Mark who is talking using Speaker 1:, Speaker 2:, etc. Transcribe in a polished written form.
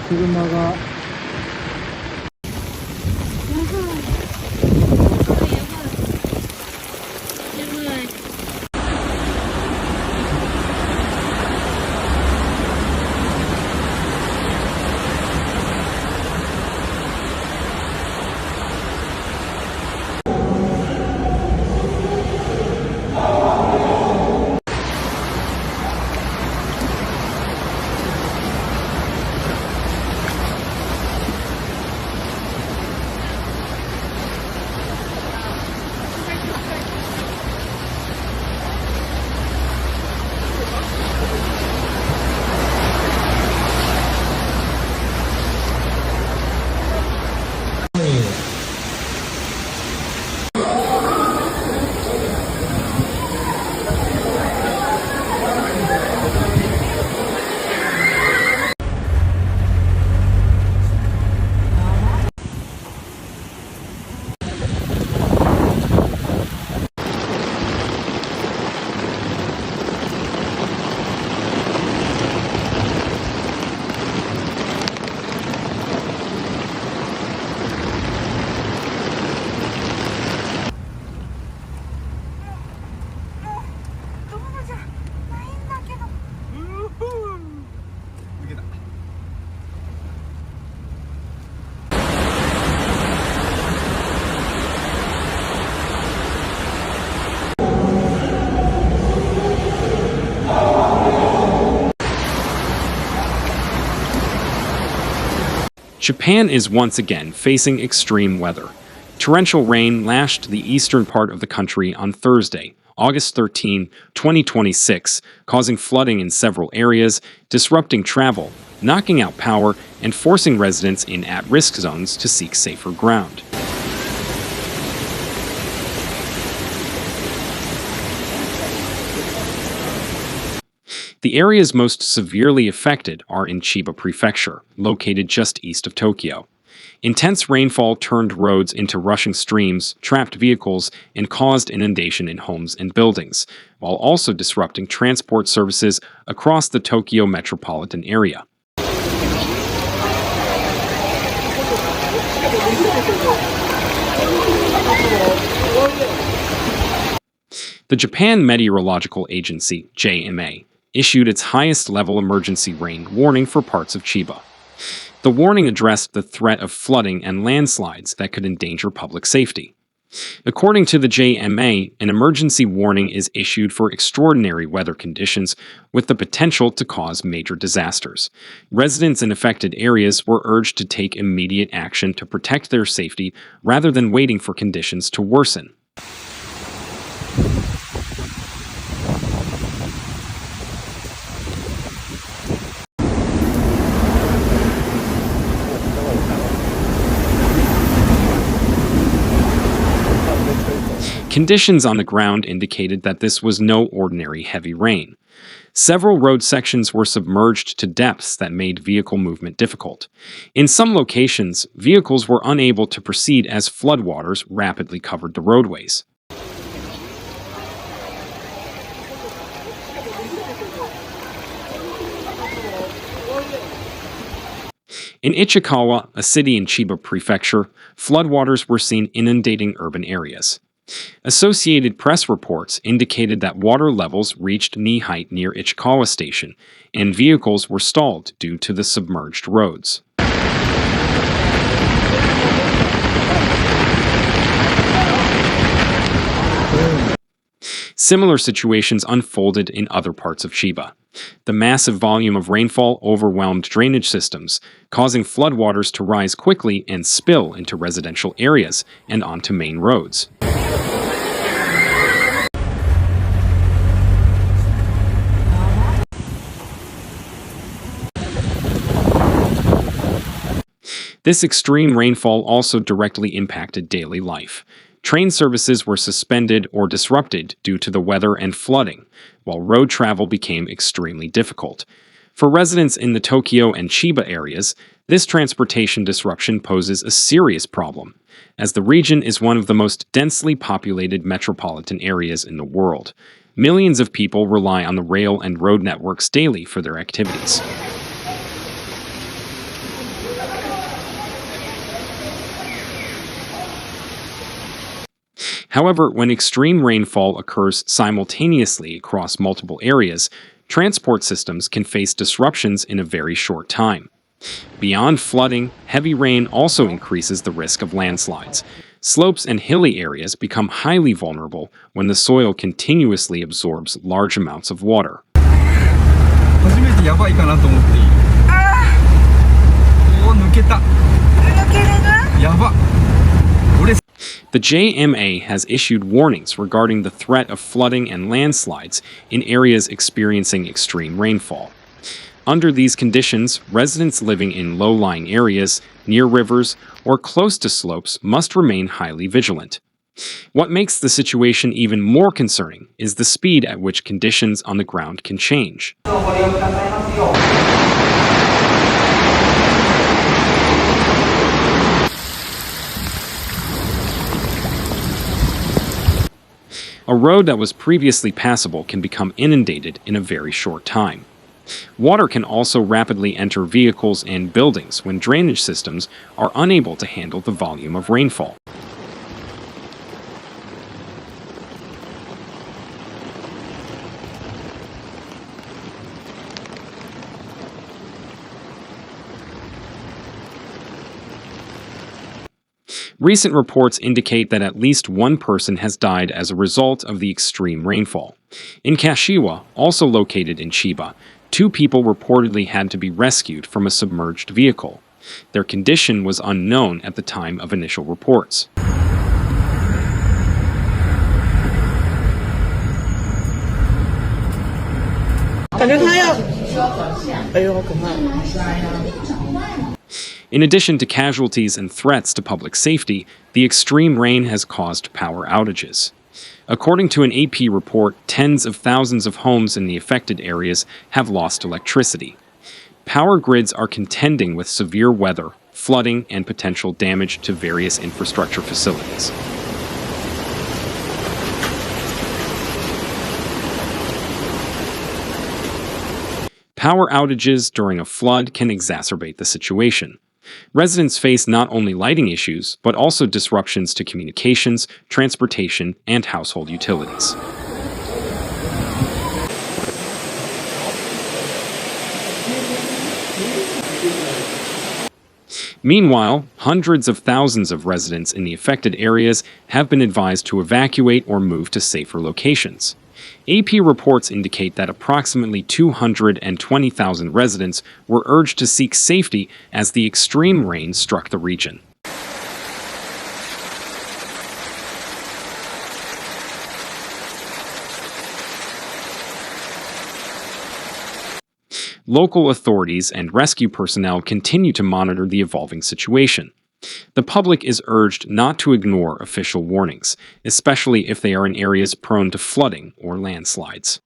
Speaker 1: 車が
Speaker 2: Japan is once again facing extreme weather. Torrential rain lashed the eastern part of the country on Thursday, August 13, 2026, causing flooding in several areas, disrupting travel, knocking out power, and forcing residents in at-risk zones to seek safer ground. The areas most severely affected are in Chiba Prefecture, located just east of Tokyo. Intense rainfall turned roads into rushing streams, trapped vehicles, and caused inundation in homes and buildings, while also disrupting transport services across the Tokyo metropolitan area. The Japan Meteorological Agency, JMA, issued its highest-level emergency rain warning for parts of Chiba. The warning addressed the threat of flooding and landslides that could endanger public safety. According to the JMA, an emergency warning is issued for extraordinary weather conditions with the potential to cause major disasters. Residents in affected areas were urged to take immediate action to protect their safety rather than waiting for conditions to worsen. Conditions on the ground indicated that this was no ordinary heavy rain. Several road sections were submerged to depths that made vehicle movement difficult. In some locations, vehicles were unable to proceed as floodwaters rapidly covered the roadways. In Ichikawa, a city in Chiba Prefecture, floodwaters were seen inundating urban areas. Associated Press reports indicated that water levels reached knee height near Ichikawa Station, and vehicles were stalled due to the submerged roads. Similar situations unfolded in other parts of Chiba. The massive volume of rainfall overwhelmed drainage systems, causing floodwaters to rise quickly and spill into residential areas and onto main roads. This extreme rainfall also directly impacted daily life. Train services were suspended or disrupted due to the weather and flooding, while road travel became extremely difficult. For residents in the Tokyo and Chiba areas, this transportation disruption poses a serious problem. as the region is one of the most densely populated metropolitan areas in the world. Millions of people rely on the rail and road networks daily for their activities. However, when extreme rainfall occurs simultaneously across multiple areas, transport systems can face disruptions in a very short time. Beyond flooding, heavy rain also increases the risk of landslides. Slopes and hilly areas become highly vulnerable when the soil continuously absorbs large amounts of water.
Speaker 3: 初めてやばいかなと思っていい。おお、抜けた。やば。
Speaker 2: The JMA has issued warnings regarding the threat of flooding and landslides in areas experiencing extreme rainfall. Under these conditions, residents living in low-lying areas, near rivers, or close to slopes must remain highly vigilant. What makes the situation even more concerning is the speed at which conditions on the ground can change. A road that was previously passable can become inundated in a very short time. Water can also rapidly enter vehicles and buildings when drainage systems are unable to handle the volume of rainfall. Recent reports indicate that at least one person has died as a result of the extreme rainfall. In Kashiwa, also located in Chiba, 2 people reportedly had to be rescued from a submerged vehicle. Their condition was unknown at the time of initial reports. In addition to casualties and threats to public safety, the extreme rain has caused power outages. According to an AP report, tens of thousands of homes in the affected areas have lost electricity. Power grids are contending with severe weather, flooding, and potential damage to various infrastructure facilities. Power outages during a flood can exacerbate the situation. Residents face not only lighting issues, but also disruptions to communications, transportation, and household utilities. Meanwhile, hundreds of thousands of residents in the affected areas have been advised to evacuate or move to safer locations. AP reports indicate that approximately 220,000 residents were urged to seek safety as the extreme rain struck the region. Local authorities and rescue personnel continue to monitor the evolving situation. The public is urged not to ignore official warnings, especially if they are in areas prone to flooding or landslides.